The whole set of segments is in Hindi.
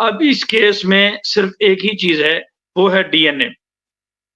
अब इस केस में सिर्फ एक ही चीज़ है, वो है डीएनए।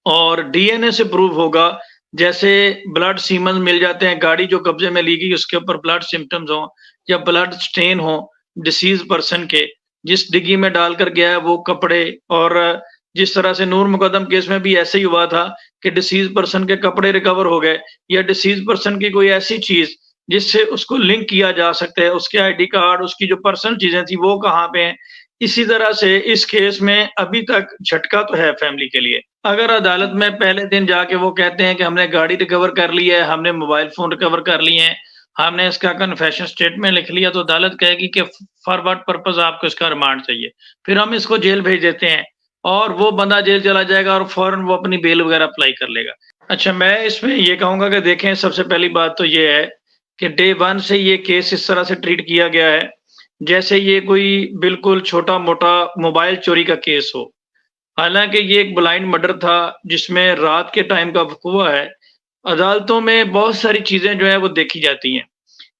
और डीएनए से प्रूव होगा, जैसे ब्लड सीमन मिल जाते हैं, गाड़ी जो कब्जे में ली गई उसके ऊपर ब्लड सिम्पटम्स हों या ब्लड स्टेन हो डिसीज पर्सन के, जिस डिग्गी में डालकर गया है वो कपड़े, और जिस तरह से नूर मुकद्दम केस में भी ऐसे ही हुआ था कि डिसीज पर्सन के कपड़े रिकवर हो गए, या डिसीज पर्सन की कोई ऐसी चीज जिससे उसको लिंक किया जा सकता है, उसके आईडी कार्ड, उसकी जो पर्सनल चीजें थी वो कहाँ पे हैं। इसी तरह से इस केस में अभी तक झटका तो है फैमिली के लिए। अगर अदालत में पहले दिन जाके वो कहते हैं कि हमने गाड़ी रिकवर कर ली है, हमने मोबाइल फ़ोन रिकवर कर लिए हैं, हमने इसका कन्फेशन स्टेटमेंट लिख लिया, तो अदालत कहेगी कि फॉर व्हाट पर्पज़ आपको इसका रिमांड चाहिए। फिर हम इसको जेल भेज देते हैं और वो बंदा जेल चला जाएगा और फ़ौरन वो अपनी बेल वगैरह अप्लाई कर लेगा। अच्छा, मैं इसमें ये कहूँगा कि देखें, सबसे पहली बात तो ये है कि डे 1 से ये केस इस तरह से ट्रीट किया गया है, जैसे ये कोई बिल्कुल छोटा-मोटा मोबाइल चोरी का केस हो। हालाँकि ये एक ब्लाइंड मर्डर था जिसमें रात के टाइम का वक़ूआ है। अदालतों में बहुत सारी चीज़ें जो हैं वो देखी जाती हैं।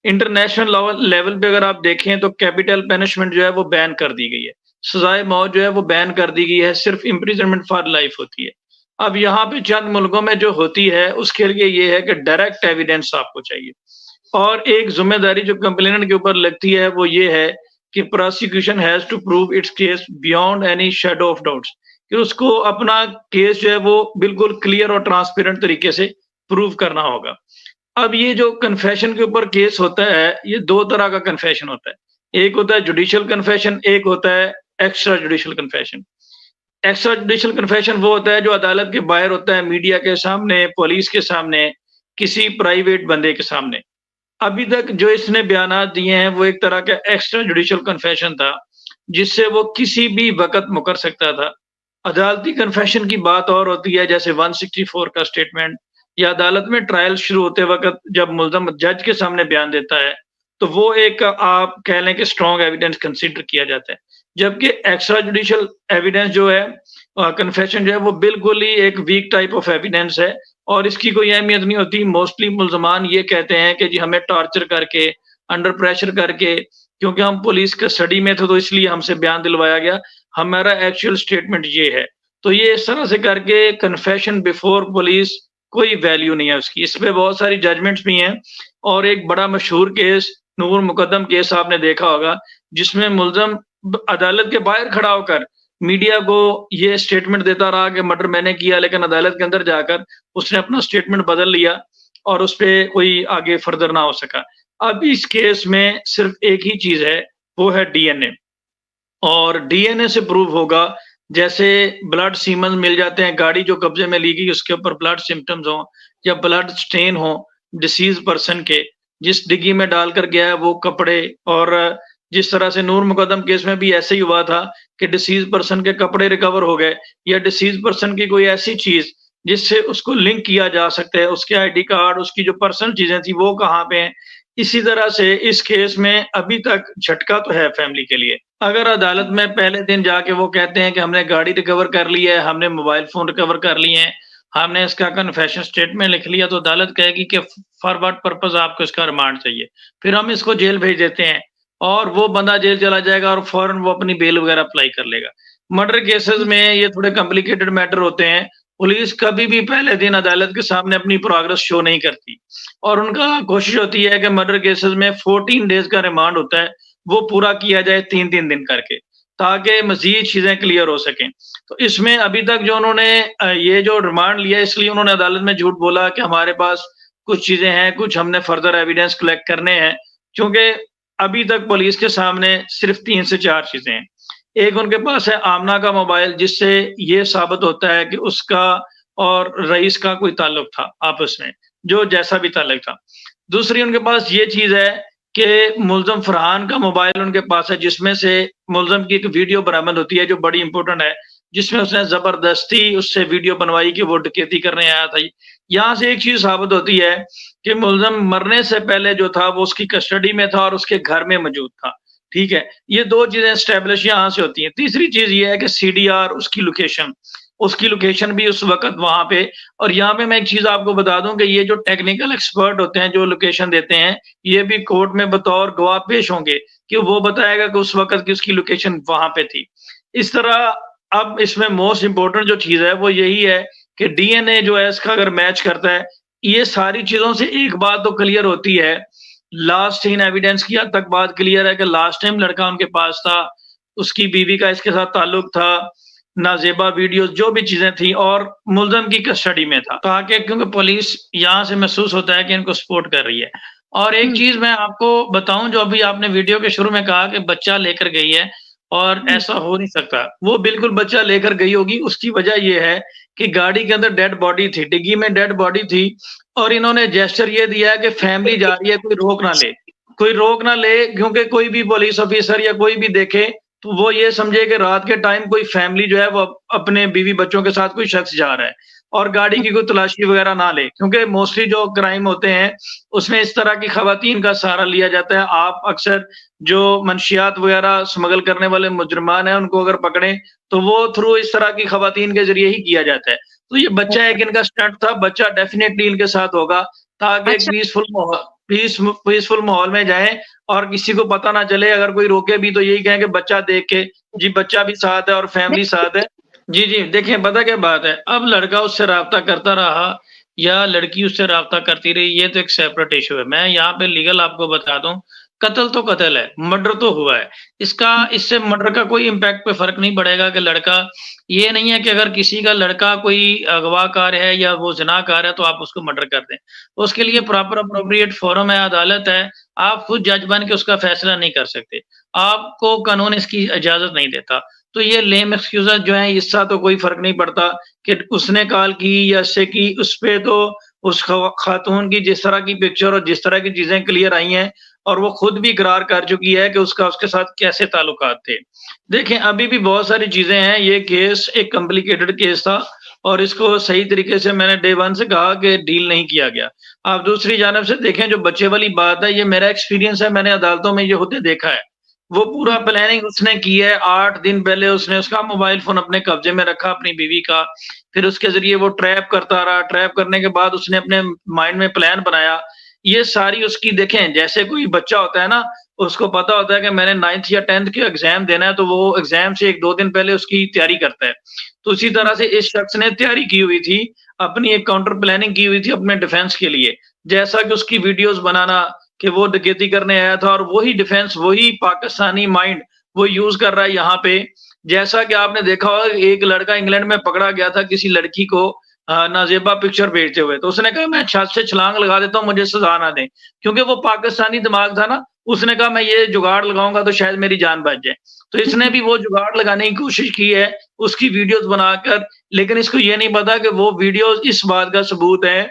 इंटरनेशनल लेवल पे अगर आप देखें तो कैपिटल पनिशमेंट जो है वो बैन कर दी गई है। सज़ाए मौत जो है वो बैन कर दी गई है, सिर्फ़ इम्प्रिज़नमेंट फॉर लाइफ़ होती है। अब यहाँ पे चंद मुल्कों में जो होती है उसके लिए ये है कि डायरेक्ट एविडेंस आपको चाहिए। और एक ज़िम्मेदारी जो कंप्लेनेंट के ऊपर लगती है वो ये है कि prosecution has to prove its case beyond any shadow of doubts, कि उसको अपना केस जो है वो बिल्कुल क्लियर और ट्रांसपेरेंट तरीके से प्रूव करना होगा। अब ये जो कन्फेशन के ऊपर केस होता है, ये 2 तरह का कन्फेशन होता है। एक होता है जुडिशियल कन्फेशन, एक होता है extra judicial confession. Extra judicial confession वो होता है जो अदालत के बाहर होता है, मीडिया के सामने, पुलिस के सामने, किसी प्राइवेट बंदे के सामने। अभी तक जो इसने बयानात दिए हैं वो एक तरह का एक्स्ट्रा जुडिशियल कन्फेशन था, जिससे वो किसी भी वक़्त मुकर सकता था। अदालती कन्फेशन की बात और होती है, जैसे 164 का स्टेटमेंट, या अदालत में ट्रायल शुरू होते वक़्त जब मुल्ज़म जज के सामने बयान देता है, तो वो एक आप कह लें कि स्ट्रॉन्ग एविडेंस कंसीडर किया जाता है। जबकि एक्स्ट्रा जुडिशियल एविडेंस जो है, कन्फेशन जो है वो बिल्कुल ही एक वीक टाइप ऑफ एविडेंस है और इसकी कोई अहमियत नहीं होती। मोस्टली मुल्ज़मान ये कहते हैं कि जी हमें टॉर्चर करके, अंडर प्रेशर करके, क्योंकि हम पुलिस कस्टडी में थे तो इसलिए हमसे बयान दिलवाया गया, हमारा एक्चुअल स्टेटमेंट ये है। तो ये इस तरह से करके कन्फेशन बिफोर पुलिस कोई वैल्यू नहीं है उसकी। इस पे बहुत सारी जजमेंट्स भी हैं और एक बड़ा मशहूर केस नूर मुकद्दम केस आपने देखा होगा, जिसमें मुल्ज़म अदालत के बाहर खड़ा होकर मीडिया को ये स्टेटमेंट देता रहा कि मर्डर मैंने किया, लेकिन अदालत के अंदर जाकर उसने अपना स्टेटमेंट बदल लिया और उसपे कोई आगे फर्दर ना हो सका। अब इस केस में सिर्फ एक ही चीज़ है, वो है डीएनए। और डीएनए से प्रूव होगा, जैसे ब्लड सीमन मिल जाते हैं, गाड़ी जो कब्जे में ली गई उसके ऊपर ब्लड सिम्पटम्स हों या ब्लड स्टेन हो डिसीज पर्सन के, जिस डिग्गी में डालकर गया है वो कपड़े, और जिस तरह से नूर मुकद्दम केस में भी ऐसे ही हुआ था कि डिसीज पर्सन के कपड़े रिकवर हो गए, या डिसीज पर्सन की कोई ऐसी चीज जिससे उसको लिंक किया जा सकता है, उसके आईडी कार्ड, उसकी जो पर्सनल चीजें थी वो कहाँ पे हैं। इसी तरह से इस केस में अभी तक झटका तो है फैमिली के लिए। अगर अदालत में पहले दिन जाके वो कहते हैं कि हमने गाड़ी रिकवर कर ली है, हमने मोबाइल फ़ोन रिकवर कर लिए हैं, हमने इसका कन्फेशन स्टेटमेंट लिख लिया, तो अदालत कहेगी कि फॉर व्हाट पर्पज़ आपको इसका रिमांड चाहिए। फिर हम इसको जेल भेज देते हैं और वो बंदा जेल चला जाएगा और फ़ौरन वो अपनी बेल वगैरह अप्लाई कर लेगा। मर्डर केसेज़ में ये थोड़े कॉम्प्लिकेटेड मैटर होते हैं। पुलिस कभी भी पहले दिन अदालत के सामने अपनी प्रोग्रेस शो नहीं करती और उनका कोशिश होती है कि मर्डर केसेज़ में 14 डेज़ का रिमांड होता है, वो पूरा किया जाए 3-3 दिन करके, ताकि मज़ीद चीज़ें क्लियर हो सकें। तो इसमें अभी तक जो उन्होंने ये जो रिमांड लिया, इसलिए उन्होंने अदालत में झूठ बोला कि हमारे पास कुछ चीज़ें हैं, कुछ हमने फर्दर एविडेंस कलेक्ट करने हैं, क्योंकि अभी तक पुलिस के सामने सिर्फ 3 से 4 चीज़ें हैं। एक उनके पास है आमना का मोबाइल, जिससे ये साबित होता है कि उसका और रईस का कोई ताल्लुक था आपस में, जो जैसा भी ताल्लुक था। दूसरी उनके पास ये चीज़ है कि मुल्ज़म फरहान का मोबाइल उनके पास है, जिसमें से मुल्ज़म की एक वीडियो बरामद होती है जो बड़ी इम्पोर्टेंट है, जिसमें उसने ज़बरदस्ती उससे वीडियो बनवाई कि वो डकैती करने आया था। यहाँ से एक चीज़ साबित होती है कि मुल्ज़म मरने से पहले जो था वो उसकी कस्टडी में था और उसके घर में मौजूद था। ठीक है? ये 2 चीज़ें एस्टेब्लिश यहाँ से होती हैं। तीसरी चीज़ ये है कि सीडीआर उसकी लोकेशन भी उस वक़्त वहाँ पे। और यहाँ पे मैं एक चीज़ आपको बता दूँ कि ये जो टेक्निकल एक्सपर्ट होते हैं, जो लोकेशन देते हैं, ये भी कोर्ट में बतौर गवाह पेश होंगे कि वो बताएगा कि उस वक़्त की उसकी लोकेशन वहाँ पे थी। इस तरह अब इसमें मोस्ट इम्पोर्टेंट जो चीज़ है वो यही है कि डीएनए जो है इसका अगर मैच करता है, ये सारी चीज़ों से एक बात तो क्लियर होती है, लास्ट सीन एविडेंस की हद तक बात क्लियर है कि लास्ट टाइम लड़का उनके पास था, उसकी बीवी का इसके साथ ताल्लुक था, नाज़ेबा वीडियोज़ जो भी चीज़ें थी और मुल्ज़म की कस्टडी में था। ताकि क्योंकि पुलिस यहाँ से महसूस होता है कि इनको सपोर्ट कर रही है। और एक चीज़ मैं आपको बताऊँ जो अभी आपने वीडियो के शुरू में कहा कि बच्चा लेकर गई है और ऐसा हो नहीं सकता। वो बिल्कुल बच्चा लेकर गई होगी, उसकी वजह ये है कि गाड़ी के अंदर डेड बॉडी थी, डिग्गी में डेड बॉडी थी और इन्होंने जेस्चर ये दिया है कि फैमिली जा रही है, कोई रोक ना ले। कोई रोक ना ले क्योंकि कोई भी पुलिस ऑफिसर या कोई भी देखे तो वो ये समझे कि रात के टाइम कोई फैमिली जो है वो अपने बीवी बच्चों के साथ कोई शख्स जा रहा है और गाड़ी की कोई तलाशी वगैरह ना ले, क्योंकि मोस्टली जो क्राइम होते हैं उसमें इस तरह की खवातीन का सहारा लिया जाता है। आप अक्सर जो मंशियात वगैरह स्मगल करने वाले मुजरमान हैं उनको अगर पकड़ें तो वो थ्रू इस तरह की खवातीन के जरिए ही किया जाता है। तो ये बच्चा एक इनका स्टंट था, बच्चा डेफिनेटली इनके साथ होगा ताकि एक अच्छा। पीसफुल माहौल में जाएँ और किसी को पता ना चले। अगर कोई रोके भी तो यही कहें कि बच्चा देख के, जी बच्चा भी साथ है और फैमिली साथ है। जी, जी, देखिए पता क्या बात है, अब लड़का उससे राब्ता करता रहा या लड़की उससे राब्ता करती रही, ये तो एक सेपरेट इश्यू है। मैं यहाँ पे लीगल आपको बता दूँ, कत्ल तो कत्ल है, मर्डर तो हुआ है। इससे मर्डर का कोई इम्पैक्ट पे फ़र्क नहीं पड़ेगा कि लड़का, ये नहीं है कि अगर किसी का लड़का कोई अगवाकार है या वो ज़िनाकार है तो आप उसको मर्डर कर दें। उसके लिए प्रॉपर एप्रोप्रिएट फोरम है, अदालत है, आप खुद जज बन के उसका फैसला नहीं कर सकते। आपको कानून इसकी इजाज़त नहीं देता। तो ये लेम एक्सक्यूज़ेज़ जो हैं, इससे तो कोई फ़र्क नहीं पड़ता कि उसने कॉल की या इससे की, उसपे तो उस खातून की जिस तरह की पिक्चर और जिस तरह की चीज़ें क्लियर आई हैं और वो खुद भी इकरार कर चुकी है कि उसका उसके साथ कैसे ताल्लुकात थे। देखें, अभी भी बहुत सारी चीज़ें हैं, ये केस एक कॉम्प्लिकेटेड केस था और इसको सही तरीके से मैंने डे 1 से कहा कि डील नहीं किया गया। आप दूसरी जानब से देखें, जो बच्चे वाली बात है, ये मेरा एक्सपीरियंस है, मैंने अदालतों में ये होते देखा है। वो पूरा प्लानिंग उसने की है, 8 दिन पहले उसने उसका मोबाइल फ़ोन अपने कब्ज़े में रखा अपनी बीवी का, फिर उसके ज़रिए वो ट्रैप करता रहा, ट्रैप करने के बाद उसने अपने माइंड में प्लान बनाया। ये सारी उसकी देखें, जैसे कोई बच्चा होता है ना, उसको पता होता है कि मैंने 9th या 10th के एग्ज़ाम देना है, तो वो एग्ज़ाम से 1-2 दिन पहले उसकी तैयारी करता है। तो उसी तरह से इस शख्स ने तैयारी की हुई थी, अपनी एक काउंटर प्लानिंग की हुई थी अपने डिफेंस के लिए। जैसा कि उसकी वीडियोज़ बनाना कि वो डकैती करने आया था और वही डिफेंस, वही पाकिस्तानी माइंड वो यूज़ कर रहा है यहाँ पे। जैसा कि आपने देखा होगा, एक लड़का इंग्लैंड में पकड़ा गया था किसी लड़की को नाज़ेबा पिक्चर भेजते हुए, तो उसने कहा मैं छत से छलांग लगा देता हूँ, मुझे सज़ा ना दें। क्योंकि वो पाकिस्तानी दिमाग था ना, उसने कहा मैं ये जुगाड़ लगाऊँगा तो शायद मेरी जान बच जाए। तो इसने भी वो जुगाड़ लगाने की कोशिश की है, उसकी वीडियोज़ बनाकर, लेकिन इसको ये नहीं पता कि वो वीडियोज़ इस बात का सबूत है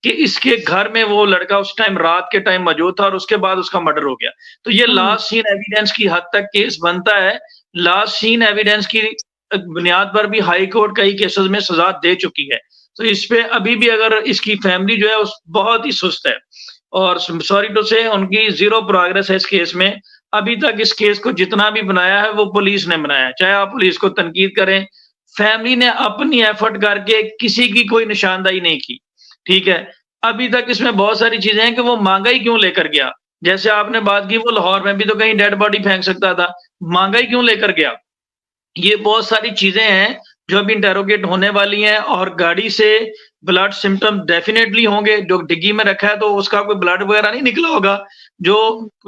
कि इसके घर में वो लड़का उस टाइम रात के टाइम मौजूद था और उसके बाद उसका मर्डर हो गया। तो ये लास्ट सीन एविडेंस की हद तक केस बनता है। लास्ट सीन एविडेंस की बुनियाद पर भी हाई कोर्ट कई केसेज़ में सज़ा दे चुकी है। तो इस पे अभी भी अगर इसकी फैमिली जो है उस बहुत ही सुस्त है और सॉरी टू से उनकी ज़ीरो प्रोग्रेस है इस केस में। अभी तक इस केस को जितना भी बनाया है वो पुलिस ने बनाया है। चाहे आप पुलिस को तनकीद करें, फैमिली ने अपनी एफर्ट करके किसी की कोई निशानदाही नहीं की। ठीक है? अभी तक इसमें बहुत सारी चीज़ें हैं कि वो मांगा ही क्यों लेकर गया? जैसे आपने बात की वो लाहौर में भी तो कहीं डेड बॉडी फेंक सकता था, मांगा ही क्यों लेकर गया? ये बहुत सारी चीज़ें हैं जो अभी इंटेरोगेट होने वाली हैं और गाड़ी से ब्लड सिम्पटम डेफिनिटली होंगे। जो डिग्गी में रखा है तो उसका कोई ब्लड वगैरह नहीं निकला होगा। जो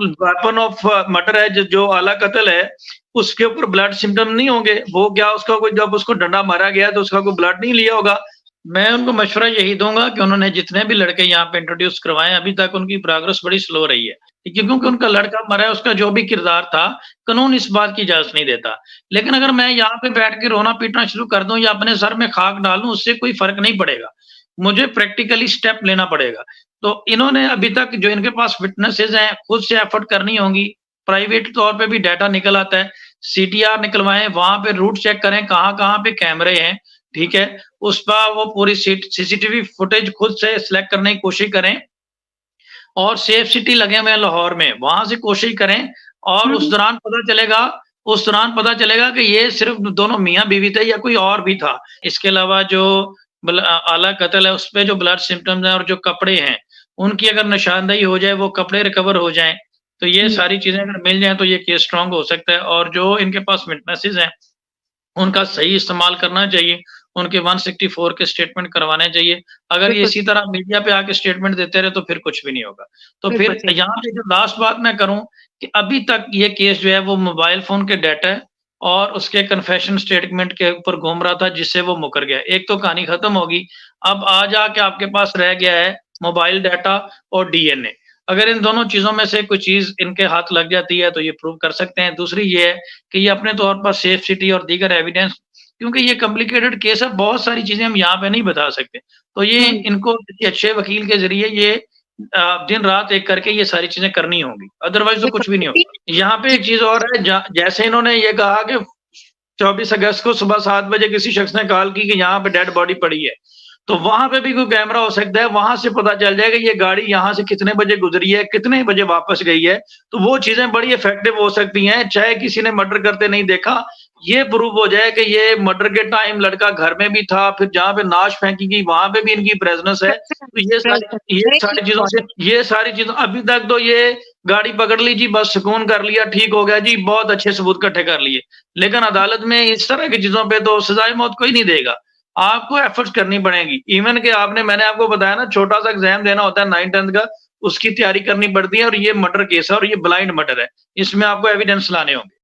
वेपन ऑफ मर्डर है, जो आला कत्ल है, उसके ऊपर ब्लड सिम्पटम नहीं होंगे। वो क्या, उसका कोई, जब उसको डंडा मारा गया तो उसका कोई ब्लड नहीं लिया होगा। मैं उनको मशवरा यही दूँगा कि उन्होंने जितने भी लड़के यहाँ पे इंट्रोड्यूस करवाए हैं, अभी तक उनकी प्रोग्रेस बड़ी स्लो रही है। ठीक है? क्योंकि उनका लड़का मरा है, उसका जो भी किरदार था, कानून इस बात की इजाज़त नहीं देता। लेकिन अगर मैं यहाँ पे बैठ के रोना-पीटना शुरू कर दूँ या अपने सर में खाक डालूँ, उससे कोई फ़र्क नहीं पड़ेगा। मुझे प्रैक्टिकली स्टेप लेना पड़ेगा। तो इन्होंने अभी तक जो इनके पास विटनेसेस हैं, खुद से एफर्ट करनी होंगी। प्राइवेट तौर पे भी डाटा निकल आता है, सीटीआर निकलवाएँ, वहाँ पे रूट चेक करें, कहाँ-कहाँ पे कैमरे हैं, ठीक है? उस पर वो पूरी सीसीटीवी फुटेज खुद से सिलेक्ट करने की कोशिश करें और सेफ सिटी लगे हुए हैं लाहौर में, वहाँ से कोशिश करें और उस दौरान पता चलेगा कि ये सिर्फ़ दोनों मियाँ-बीवी थे या कोई और भी था। इसके अलावा जो आला कत्ल है, उसपे जो ब्लड सिम्पटम्स हैं और जो कपड़े हैं, उनकी अगर निशानदेही हो जाए, वो कपड़े रिकवर हो जाएँ, तो ये सारी चीज़ें अगर मिल जाएँ, तो ये केस स्ट्रॉन्ग हो सकता है और जो इनके पास विटनेसेस हैं उनका सही इस्तेमाल करना चाहिए, उनके 164 के स्टेटमेंट करवाने चाहिए। अगर ये बिल्कुल, इसी तरह मीडिया पे आके स्टेटमेंट देते रहे तो फिर कुछ भी नहीं होगा। तो बिल्कुल फिर सही। यहाँ पे जो लास्ट बात मैं करूँ कि अभी तक ये केस जो है वो मोबाइल फ़ोन के डाटा है और उसके कन्फेशन स्टेटमेंट के ऊपर घूम रहा था जिससे वो मुकर गया। एक तो कहानी खत्म होगी, अब आज आके आपके पास रह गया है मोबाइल डाटा और डीएनए। अगर इन दोनों चीज़ों में से कोई चीज़ इनके हाथ लग जाती है तो ये प्रूव कर सकते हैं। दूसरी ये है कि ये अपने तौर पर सेफ सिटी और दीगर एविडेंस, क्योंकि ये कॉम्प्लिकेटेड केस है, बहुत सारी चीज़ें हम यहाँ पे नहीं बता सकते। तो ये हुँ, इनको किसी अच्छे वकील के ज़रिए ये दिन-रात एक करके ये सारी चीज़ें करनी होंगी, अदरवाइज़ तो बिल्कुल कुछ भी नहीं क्योंकि होगा। यहाँ पे एक चीज़ और है, जैसे इन्होंने ये कहा कि 24 अगस्त को सुबह 7 बजे किसी शख्स ने कॉल की कि यहाँ पे डेड बॉडी पड़ी है। तो वहाँ पे भी कोई कैमरा हो सकता है, वहाँ से पता चल जाएगा ये गाड़ी यहाँ से कितने बजे गुज़री है, कितने बजे वापस गई है। तो वो चीज़ें बड़ी इफ़ेक्टिव हो सकती हैं, चाहे किसी ने मर्डर करते नहीं देखा, ये प्रूव हो जाए कि ये मर्डर के टाइम लड़का घर में भी था, फिर जहाँ पे नाश फेंकी गई वहाँ पे भी इनकी प्रेज़ेंस है। तो ये सारी चीज़ों से ये सारी चीज़ों अभी तक तो ये गाड़ी पकड़ ली जी, बस सुकून कर लिया, ठीक हो गया जी, बहुत अच्छे सबूत इकट्ठे कर लिए। लेकिन अदालत में इस तरह की चीज़ों पे तो सज़ाए मौत कोई नहीं देगा। आपको एफर्ट्स करनी पड़ेंगी। इवन कि मैंने आपको बताया ना, छोटा-सा एग्ज़ाम देना होता है 9th-10th का, उसकी तैयारी करनी पड़ती है और ये मर्डर केस है और ये ब्लाइंड मर्डर है। इसमें आपको एविडेंस लाने होंगे।